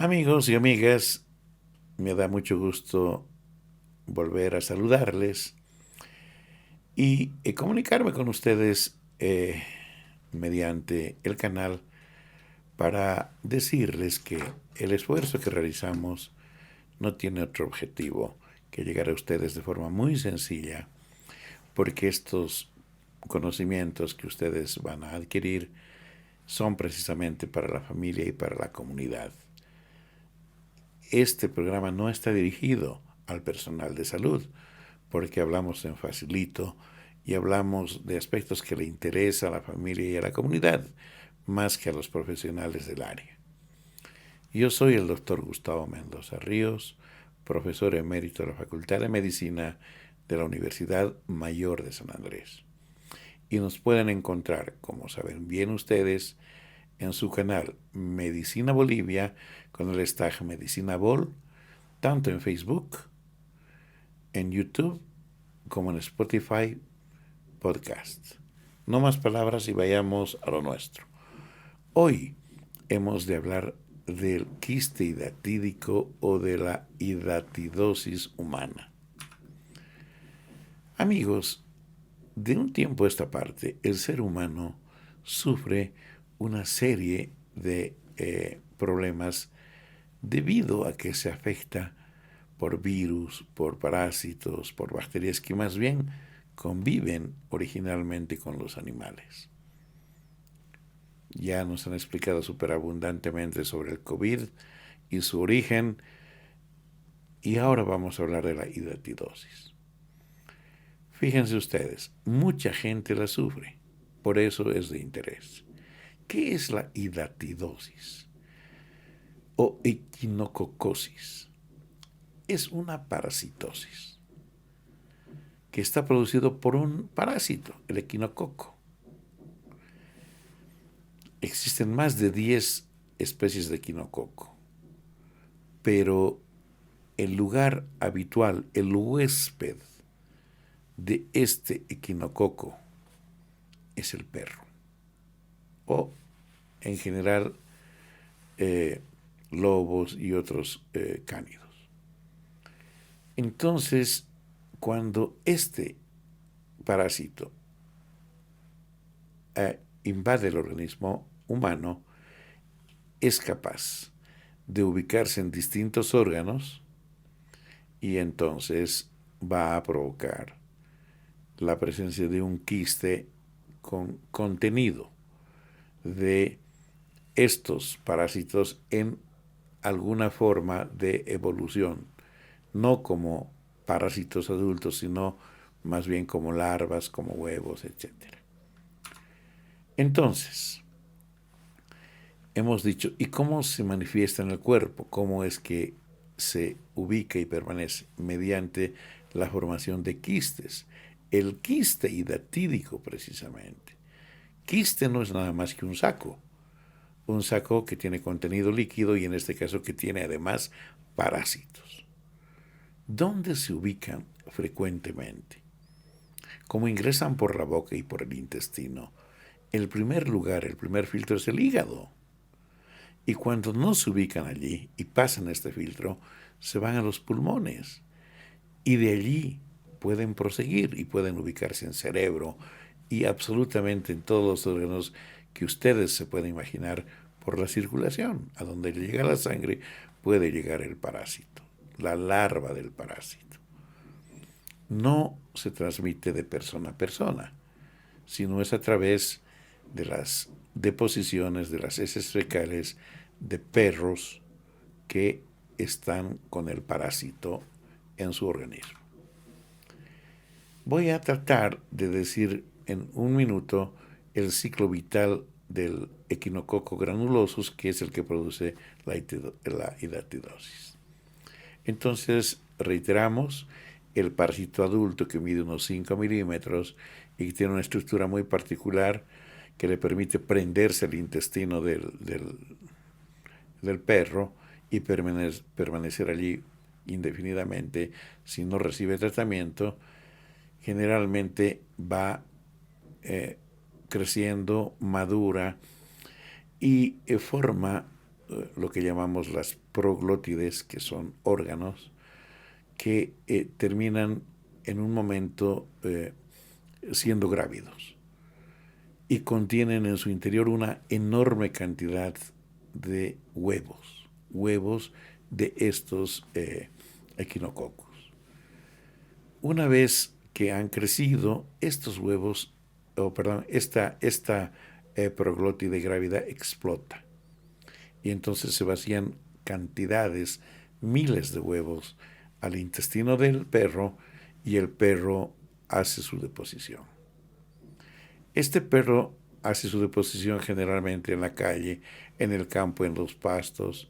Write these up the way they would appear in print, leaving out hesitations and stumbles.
Amigos y amigas, me da mucho gusto volver a saludarles y comunicarme con ustedes mediante el canal para decirles que el esfuerzo que realizamos no tiene otro objetivo que llegar a ustedes de forma muy sencilla, porque estos conocimientos que ustedes van a adquirir son precisamente para la familia y para la comunidad. Este programa no está dirigido al personal de salud, porque hablamos en facilito y hablamos de aspectos que le interesan a la familia y a la comunidad, más que a los profesionales del área. Yo soy el doctor Gustavo Mendoza Ríos, profesor emérito de la Facultad de Medicina de la Universidad Mayor de San Andrés. Y nos pueden encontrar, como saben bien ustedes, en su canal Medicina Bolivia con el hashtag Medicina Bol, tanto en Facebook, en YouTube, como en Spotify Podcast. No más palabras y vayamos a lo nuestro. Hoy hemos de hablar del quiste hidatídico o de la hidatidosis humana. Amigos, de un tiempo a esta parte, el ser humano sufre una serie de problemas debido a que se afecta por virus, por parásitos, por bacterias que más bien conviven originalmente con los animales. Ya nos han explicado superabundantemente sobre el COVID y su origen, y ahora vamos a hablar de la hidatidosis. Fíjense ustedes, mucha gente la sufre, por eso es de interés. ¿Qué es la hidatidosis o equinococosis? Es una parasitosis que está producido por un parásito, el equinococo. Existen más de 10 especies de equinococo, pero el lugar habitual, el huésped de este equinococo es el perro, o en general lobos y otros cánidos. Entonces, cuando este parásito invade el organismo humano, es capaz de ubicarse en distintos órganos y entonces va a provocar la presencia de un quiste con contenido de estos parásitos en alguna forma de evolución, no como parásitos adultos, sino más bien como larvas, como huevos, etcétera. Entonces, hemos dicho, ¿y cómo se manifiesta en el cuerpo? ¿Cómo es que se ubica y permanece? Mediante la formación de quistes. El quiste hidatídico, precisamente. Quiste no es nada más que un saco que tiene contenido líquido y en este caso que tiene además parásitos. ¿Dónde se ubican frecuentemente? Como ingresan por la boca y por el intestino, el primer lugar, el primer filtro es el hígado. Y cuando no se ubican allí y pasan este filtro, se van a los pulmones. Y de allí pueden proseguir y pueden ubicarse en cerebro y absolutamente en todos los órganos que ustedes se pueden imaginar por la circulación. A donde llega la sangre puede llegar el parásito, la larva del parásito. No se transmite de persona a persona, sino es a través de las deposiciones de las heces fecales de perros que están con el parásito en su organismo. Voy a tratar de decir en un minuto el ciclo vital del equinococo granulosus, que es el que produce la hidatidosis. Entonces, reiteramos, el parásito adulto que mide unos 5 milímetros y que tiene una estructura muy particular que le permite prenderse el intestino del perro y permanecer allí indefinidamente si no recibe tratamiento, generalmente va creciendo, madura y forma lo que llamamos las proglótides, que son órganos que terminan en un momento siendo grávidos y contienen en su interior una enorme cantidad de huevos de estos equinococos. Una vez que han crecido, estos huevos, esta proglótide grávida explota y entonces se vacían cantidades, miles de huevos al intestino del perro y el perro hace su deposición. Este perro hace su deposición generalmente en la calle, en el campo, en los pastos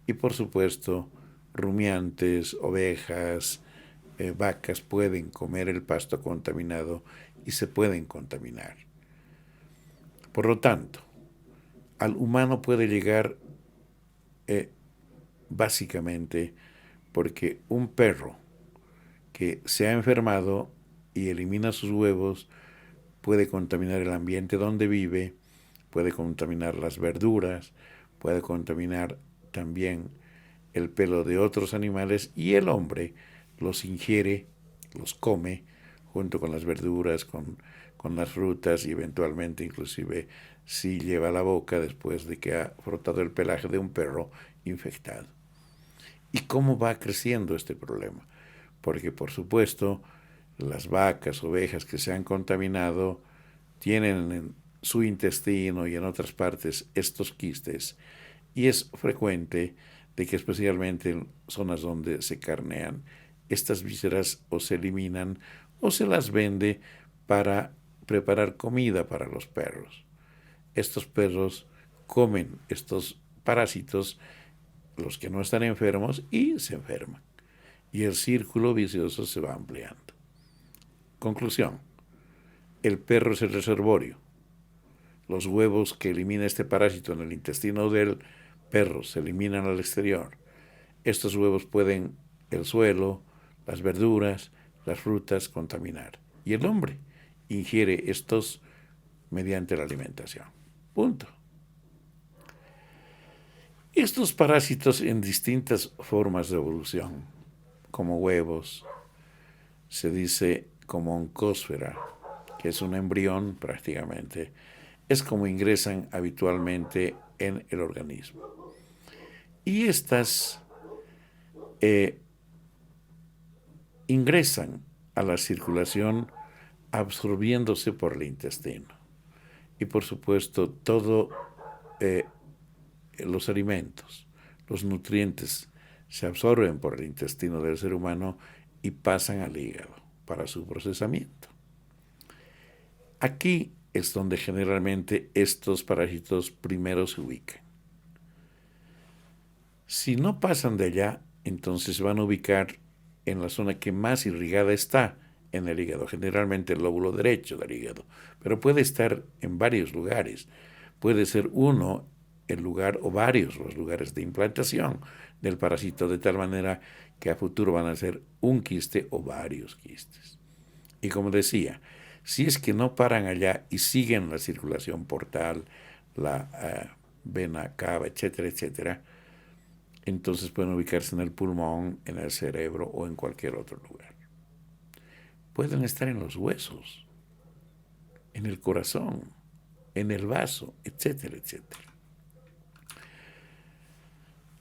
y por supuesto rumiantes, ovejas, vacas pueden comer el pasto contaminado y se pueden contaminar. Por lo tanto, al humano puede llegar básicamente porque un perro que se ha enfermado y elimina sus huevos puede contaminar el ambiente donde vive, puede contaminar las verduras, puede contaminar también el pelo de otros animales y el hombre los ingiere, los come junto con las verduras, con las frutas y eventualmente inclusive si lleva a la boca después de que ha frotado el pelaje de un perro infectado. ¿Y cómo va creciendo este problema? Porque por supuesto las vacas, ovejas que se han contaminado tienen en su intestino y en otras partes estos quistes y es frecuente de que especialmente en zonas donde se carnean, estas vísceras o se eliminan o se las vende para preparar comida para los perros. Estos perros comen estos parásitos, los que no están enfermos, y se enferman. Y el círculo vicioso se va ampliando. Conclusión. El perro es el reservorio. Los huevos que elimina este parásito en el intestino del perro se eliminan al exterior. Estos huevos pueden el suelo, las verduras, las frutas contaminar. Y el hombre ingiere estos mediante la alimentación. Punto. Estos parásitos en distintas formas de evolución, como huevos, se dice como oncósfera, que es un embrión prácticamente, es como ingresan habitualmente en el organismo. Y estas ingresan a la circulación absorbiéndose por el intestino. Y por supuesto, todos los alimentos, los nutrientes, se absorben por el intestino del ser humano y pasan al hígado para su procesamiento. Aquí es donde generalmente estos parásitos primero se ubican. Si no pasan de allá, entonces se van a ubicar en la zona que más irrigada está en el hígado, generalmente el lóbulo derecho del hígado, pero puede estar en varios lugares. Puede ser uno el lugar o varios los lugares de implantación del parásito, de tal manera que a futuro van a ser un quiste o varios quistes. Y como decía, si es que no paran allá y siguen la circulación portal, la vena cava, etcétera, etcétera, entonces pueden ubicarse en el pulmón, en el cerebro o en cualquier otro lugar. Pueden estar en los huesos, en el corazón, en el vaso, etcétera, etcétera.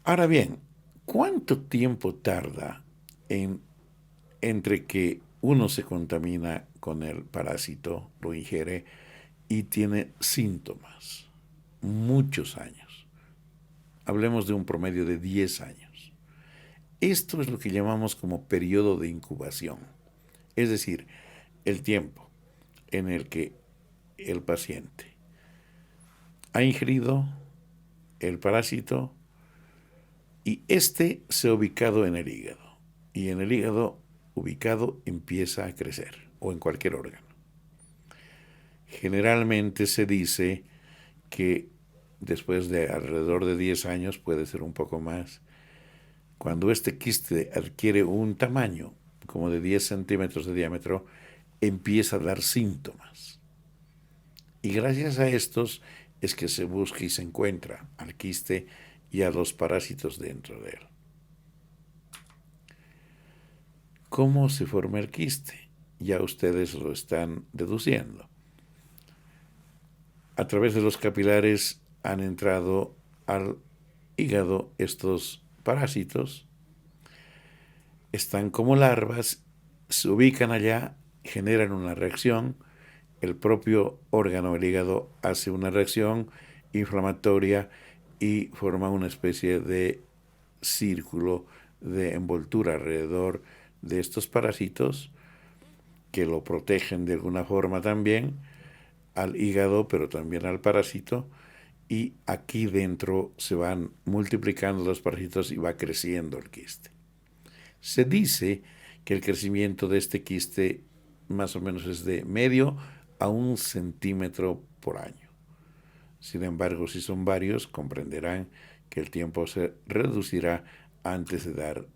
Ahora bien, ¿cuánto tiempo tarda entre que uno se contamina con el parásito, lo ingiere y tiene síntomas? Muchos años. Hablemos de un promedio de 10 años. Esto es lo que llamamos como periodo de incubación, es decir, el tiempo en el que el paciente ha ingerido el parásito y este se ha ubicado en el hígado. Y en el hígado ubicado empieza a crecer, o en cualquier órgano. Generalmente se dice que después de alrededor de 10 años, puede ser un poco más, cuando este quiste adquiere un tamaño como de 10 centímetros de diámetro, empieza a dar síntomas. Y gracias a estos es que se busca y se encuentra al quiste y a los parásitos dentro de él. ¿Cómo se forma el quiste? Ya ustedes lo están deduciendo. A través de los capilares han entrado al hígado estos parásitos, están como larvas, se ubican allá, generan una reacción, el propio órgano, el hígado, hace una reacción inflamatoria y forma una especie de círculo de envoltura alrededor de estos parásitos que lo protegen de alguna forma también al hígado, pero también al parásito, y aquí dentro se van multiplicando los parásitos y va creciendo el quiste. Se dice que el crecimiento de este quiste más o menos es de medio a 1 centímetro por año. Sin embargo, si son varios, comprenderán que el tiempo se reducirá antes de dar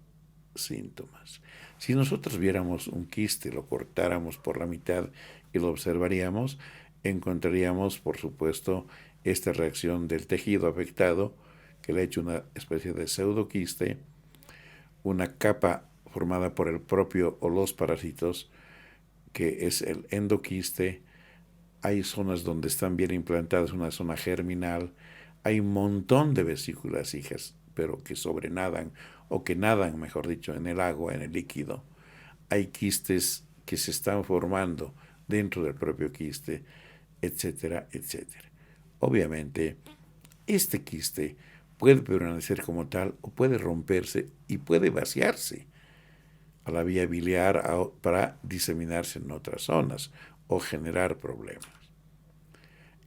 síntomas. Si nosotros viéramos un quiste, lo cortáramos por la mitad y lo observaríamos, encontraríamos, por supuesto, esta reacción del tejido afectado, que le ha hecho una especie de pseudoquiste, una capa formada por el propio o los parásitos, que es el endoquiste. Hay zonas donde están bien implantadas, una zona germinal. Hay un montón de vesículas hijas, pero que sobrenadan, o que nadan, mejor dicho, en el agua, en el líquido. Hay quistes que se están formando dentro del propio quiste, etcétera, etcétera. Obviamente, este quiste puede permanecer como tal o puede romperse y puede vaciarse a la vía biliar para diseminarse en otras zonas o generar problemas.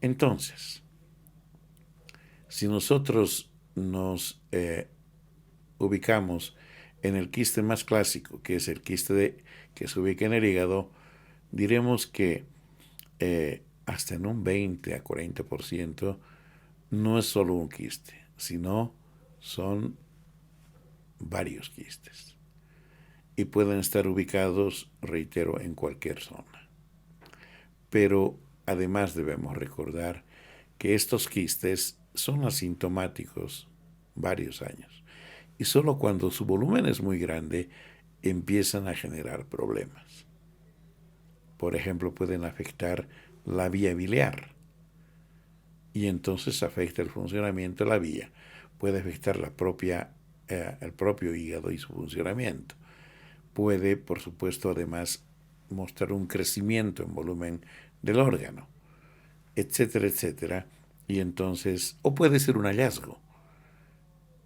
Entonces, si nosotros nos ubicamos en el quiste más clásico, que es el quiste que se ubica en el hígado, diremos que hasta en un 20 a 40% no es solo un quiste, sino son varios quistes. Y pueden estar ubicados, reitero, en cualquier zona. Pero además debemos recordar que estos quistes son asintomáticos varios años y solo cuando su volumen es muy grande empiezan a generar problemas. Por ejemplo, pueden afectar la vía biliar y entonces afecta el funcionamiento de la vía. Puede afectar el propio hígado y su funcionamiento. Puede, por supuesto, además mostrar un crecimiento en volumen del órgano, etcétera, etcétera. Y entonces, o puede ser un hallazgo.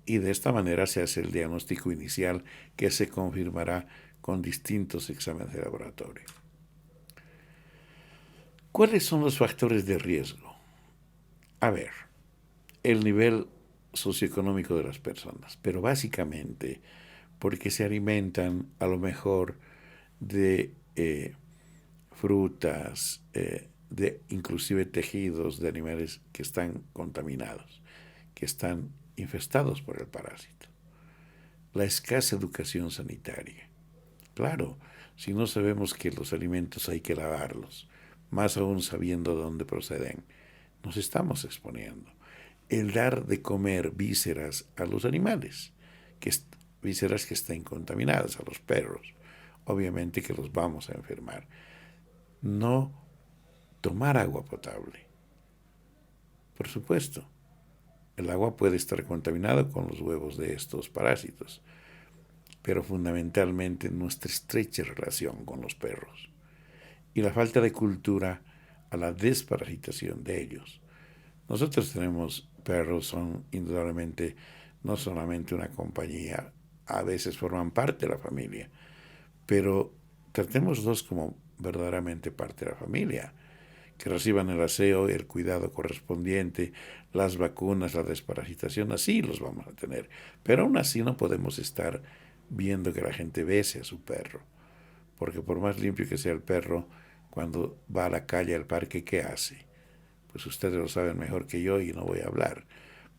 Y de esta manera se hace el diagnóstico inicial que se confirmará con distintos exámenes de laboratorio. ¿Cuáles son los factores de riesgo? A ver, el nivel socioeconómico de las personas, pero básicamente porque se alimentan a lo mejor de frutas, de inclusive tejidos de animales que están contaminados, que están infestados por el parásito. La escasa educación sanitaria. Claro, si no sabemos que los alimentos hay que lavarlos, más aún sabiendo de dónde proceden, nos estamos exponiendo. El dar de comer vísceras a los animales, vísceras que estén contaminadas, a los perros, obviamente que los vamos a enfermar. No tomar agua potable. Por supuesto, el agua puede estar contaminada con los huevos de estos parásitos, pero fundamentalmente nuestra estrecha relación con los perros y la falta de cultura a la desparasitación de ellos. Nosotros tenemos perros, son indudablemente no solamente una compañía, a veces forman parte de la familia, pero tratémoslos como verdaderamente parte de la familia, que reciban el aseo, el cuidado correspondiente, las vacunas, la desparasitación, así los vamos a tener. Pero aún así no podemos estar viendo que la gente bese a su perro, porque por más limpio que sea el perro, cuando va a la calle, al parque, ¿qué hace? Pues ustedes lo saben mejor que yo y no voy a hablar.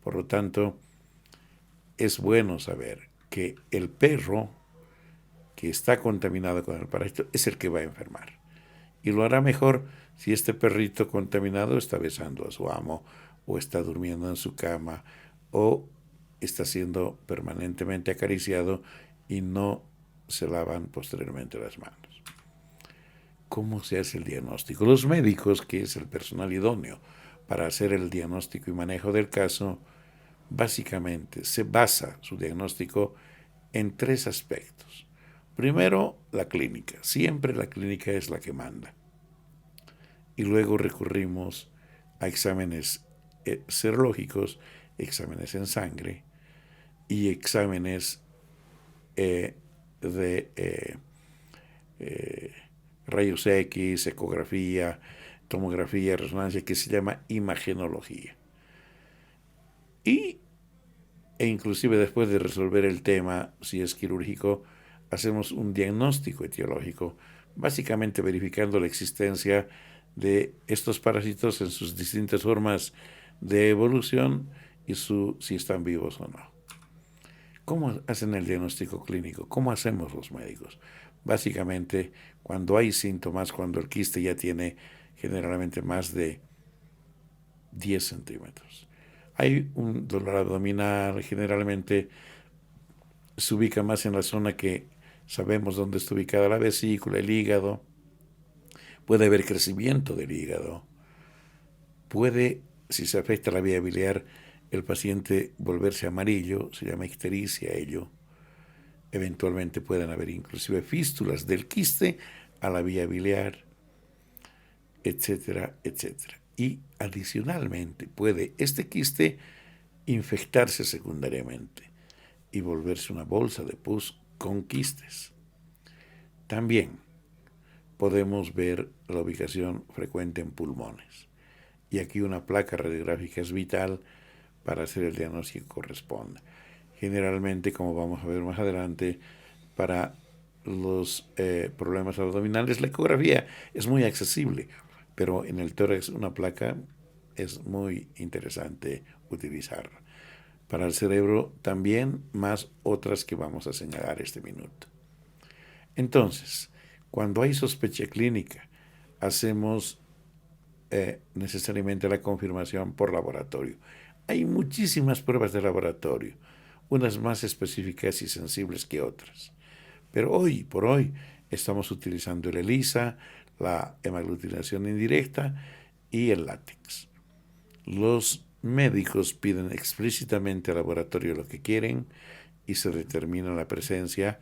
Por lo tanto, es bueno saber que el perro que está contaminado con el parásito es el que va a enfermar. Y lo hará mejor si este perrito contaminado está besando a su amo o está durmiendo en su cama o está siendo permanentemente acariciado y no se lavan posteriormente las manos. ¿Cómo se hace el diagnóstico? Los médicos, que es el personal idóneo para hacer el diagnóstico y manejo del caso, básicamente se basa su diagnóstico en 3 aspectos. Primero, la clínica. Siempre la clínica es la que manda. Y luego recurrimos a exámenes serológicos, exámenes en sangre y exámenes de rayos X, ecografía, tomografía, resonancia, que se llama imagenología. E inclusive después de resolver el tema, si es quirúrgico, hacemos un diagnóstico etiológico, básicamente verificando la existencia de estos parásitos en sus distintas formas de evolución y si están vivos o no. ¿Cómo hacen el diagnóstico clínico? ¿Cómo hacemos los médicos? Básicamente, cuando hay síntomas, cuando el quiste ya tiene generalmente más de 10 centímetros. Hay un dolor abdominal, generalmente se ubica más en la zona que sabemos dónde está ubicada la vesícula, el hígado. Puede haber crecimiento del hígado. Puede, si se afecta la vía biliar, el paciente volverse amarillo, se llama ictericia ello. Eventualmente pueden haber inclusive fístulas del quiste a la vía biliar, etcétera, etcétera. Y adicionalmente puede este quiste infectarse secundariamente y volverse una bolsa de pus con quistes. También podemos ver la ubicación frecuente en pulmones. Y aquí una placa radiográfica es vital para hacer el diagnóstico que corresponda. Generalmente, como vamos a ver más adelante, para los problemas abdominales, la ecografía es muy accesible, pero en el tórax una placa es muy interesante utilizarla. Para el cerebro también, más otras que vamos a señalar este minuto. Entonces, cuando hay sospecha clínica, hacemos necesariamente la confirmación por laboratorio. Hay muchísimas pruebas de laboratorio, unas más específicas y sensibles que otras. Pero hoy por hoy estamos utilizando el ELISA, la hemaglutinación indirecta y el látex. Los médicos piden explícitamente al laboratorio lo que quieren y se determina la presencia,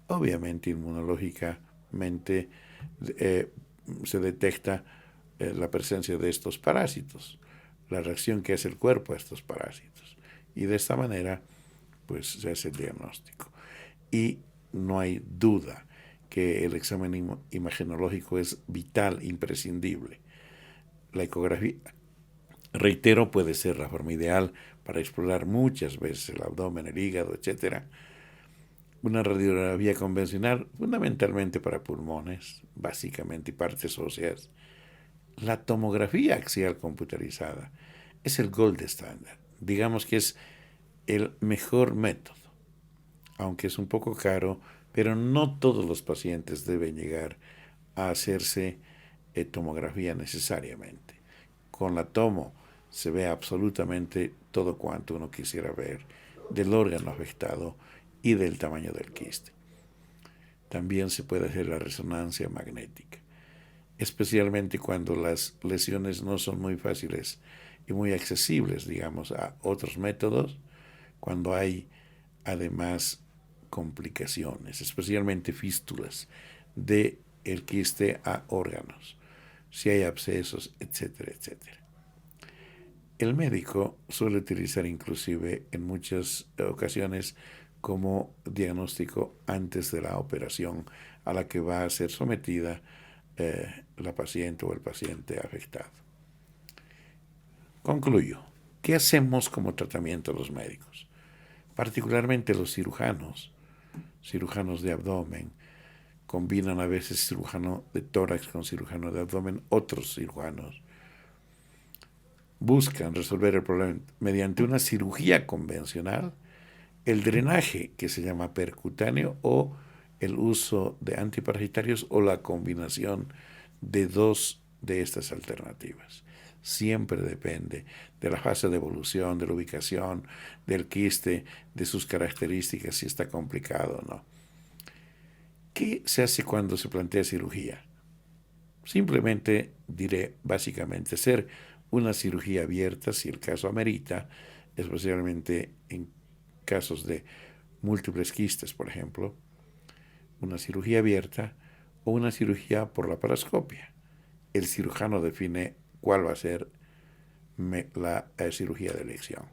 obviamente inmunológicamente se detecta la presencia de estos parásitos, la reacción que hace el cuerpo a estos parásitos. Y de esta manera, pues se hace el diagnóstico. Y no hay duda que el examen imagenológico es vital, imprescindible. La ecografía, reitero, puede ser la forma ideal para explorar muchas veces el abdomen, el hígado, etc. Una radiografía convencional, fundamentalmente para pulmones, básicamente, y partes óseas. La tomografía axial computarizada es el gold standard. Digamos que es el mejor método, aunque es un poco caro, pero no todos los pacientes deben llegar a hacerse tomografía necesariamente. Con la tomo se ve absolutamente todo cuanto uno quisiera ver del órgano afectado y del tamaño del quiste. También se puede hacer la resonancia magnética, especialmente cuando las lesiones no son muy fáciles y muy accesibles, digamos, a otros métodos, cuando hay además complicaciones, especialmente fístulas del quiste a órganos, si hay abscesos, etcétera, etcétera. El médico suele utilizar inclusive en muchas ocasiones como diagnóstico antes de la operación a la que va a ser sometida la paciente o el paciente afectado. Concluyo. ¿Qué hacemos como tratamiento los médicos? Particularmente los cirujanos de abdomen, combinan a veces cirujano de tórax con cirujano de abdomen, otros cirujanos buscan resolver el problema mediante una cirugía convencional, el drenaje que se llama percutáneo o el uso de antiparasitarios o la combinación de dos de estas alternativas. siempre depende de la fase de evolución, de la ubicación del quiste, de sus características, si está complicado o no. ¿Qué se hace cuando se plantea cirugía? Simplemente diré, básicamente, hacer una cirugía abierta, si el caso amerita, especialmente en casos de múltiples quistes, por ejemplo, una cirugía abierta o una cirugía por laparoscopia. El cirujano define cuál va a ser la cirugía de elección.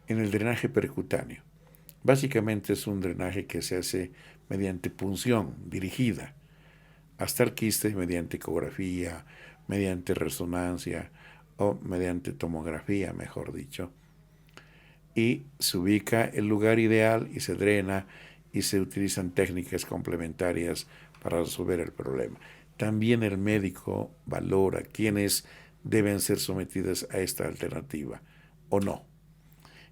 En el drenaje percutáneo, básicamente es un drenaje que se hace mediante punción dirigida hasta el quiste mediante ecografía, mediante resonancia o mediante tomografía, mejor dicho. Y se ubica el lugar ideal y se drena y se utilizan técnicas complementarias para resolver el problema. También el médico valora quiénes deben ser sometidos a esta alternativa o no.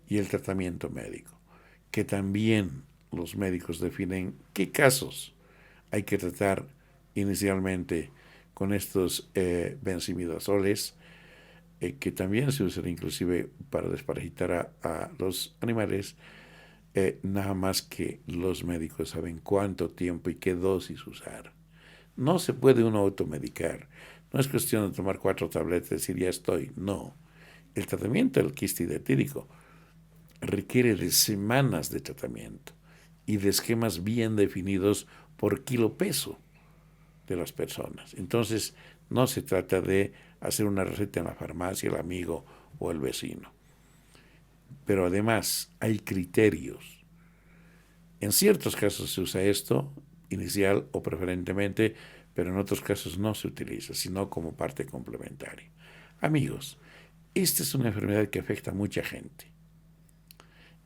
Y el tratamiento médico, que también los médicos definen qué casos hay que tratar inicialmente con estos benzimidazoles, que también se usan inclusive para desparasitar a los animales, nada más que los médicos saben cuánto tiempo y qué dosis usar. No se puede uno automedicar. No es cuestión de tomar 4 tabletas y decir ya estoy. No. El tratamiento del quiste hidrotídico requiere de semanas de tratamiento y de esquemas bien definidos por kilo peso de las personas. Entonces, no se trata de hacer una receta en la farmacia, el amigo o el vecino. Pero además hay criterios. En ciertos casos se usa esto, inicial o preferentemente, pero en otros casos no se utiliza, sino como parte complementaria. Amigos, esta es una enfermedad que afecta a mucha gente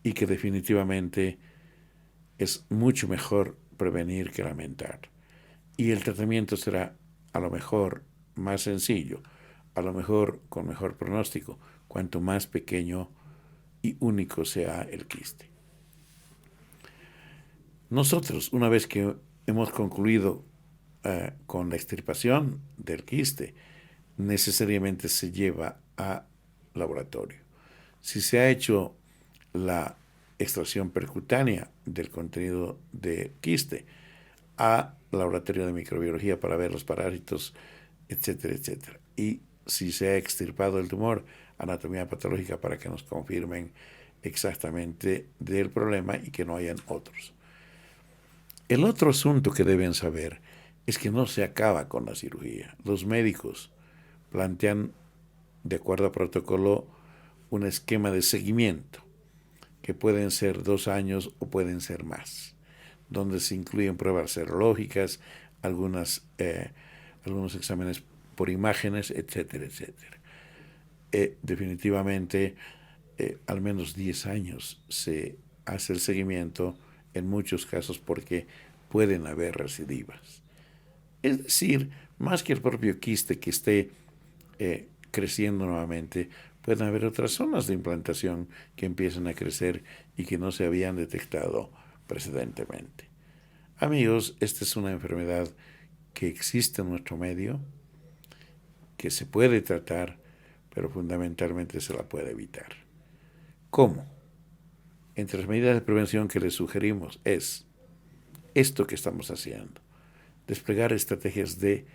y que definitivamente es mucho mejor prevenir que lamentar. Y el tratamiento será a lo mejor más sencillo, a lo mejor con mejor pronóstico, cuanto más pequeño y único sea el quiste. Nosotros, una vez que hemos concluido con la extirpación del quiste, necesariamente se lleva a laboratorio. Si se ha hecho la extracción percutánea del contenido de quiste, a laboratorio de microbiología para ver los parásitos, etcétera, etcétera. Y si se ha extirpado el tumor, anatomía patológica para que nos confirmen exactamente del problema y que no hayan otros. El otro asunto que deben saber es que no se acaba con la cirugía. Los médicos plantean, de acuerdo a protocolo, un esquema de seguimiento, que pueden ser 2 años o pueden ser más, donde se incluyen pruebas serológicas, algunos exámenes por imágenes, etcétera, etcétera. Definitivamente, al menos 10 años se hace el seguimiento en muchos casos porque pueden haber recidivas. Es decir, más que el propio quiste que esté creciendo nuevamente, pueden haber otras zonas de implantación que empiezan a crecer y que no se habían detectado precedentemente. Amigos, esta es una enfermedad que existe en nuestro medio, que se puede tratar, pero fundamentalmente se la puede evitar. ¿Cómo? Entre las medidas de prevención que les sugerimos es esto que estamos haciendo, desplegar estrategias de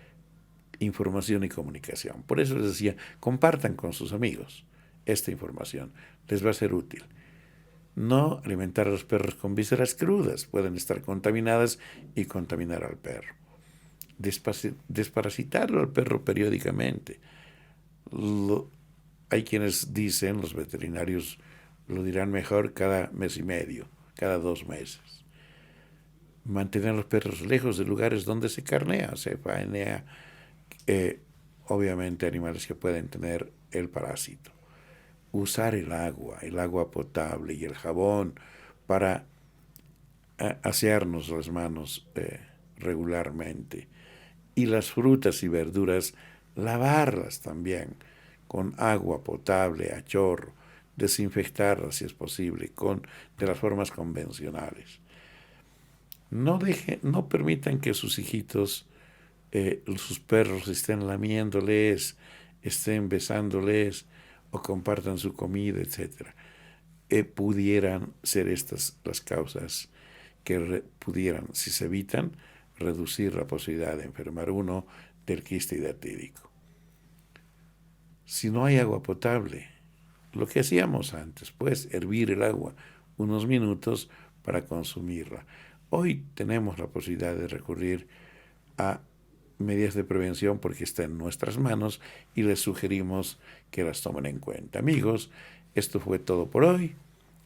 información y comunicación. Por eso les decía, compartan con sus amigos esta información, les va a ser útil. No alimentar a los perros con vísceras crudas, pueden estar contaminadas y contaminar al perro. Desparasitarlo al perro periódicamente. Hay quienes dicen, los veterinarios lo dirán mejor, cada mes y medio, cada 2 meses. Mantener a los perros lejos de lugares donde se carnea, se faenea, obviamente animales que pueden tener el parásito. Usar el agua potable y el jabón para asearnos las manos regularmente. Y las frutas y verduras, lavarlas también con agua potable a chorro, desinfectarlas si es posible, de las formas convencionales. No permitan que sus hijitos, sus perros estén lamiéndoles estén besándoles o compartan su comida, etcétera. Pudieran ser estas las causas que pudieran, si se evitan, reducir la posibilidad de enfermar uno del quiste hidatídico. Si no hay agua potable, lo que hacíamos antes, pues hervir el agua unos minutos para consumirla. Hoy tenemos la posibilidad de recurrir a medidas de prevención porque está en nuestras manos y les sugerimos que las tomen en cuenta. Amigos, esto fue todo por hoy.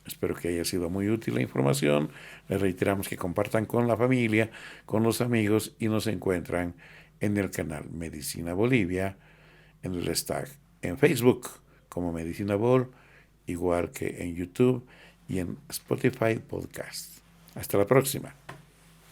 Espero que haya sido muy útil la información. Les reiteramos que compartan con la familia, con los amigos y nos encuentran en el canal Medicina Bolivia, en el hashtag en Facebook como Medicina Bol, igual que en YouTube y en Spotify Podcast. Hasta la próxima.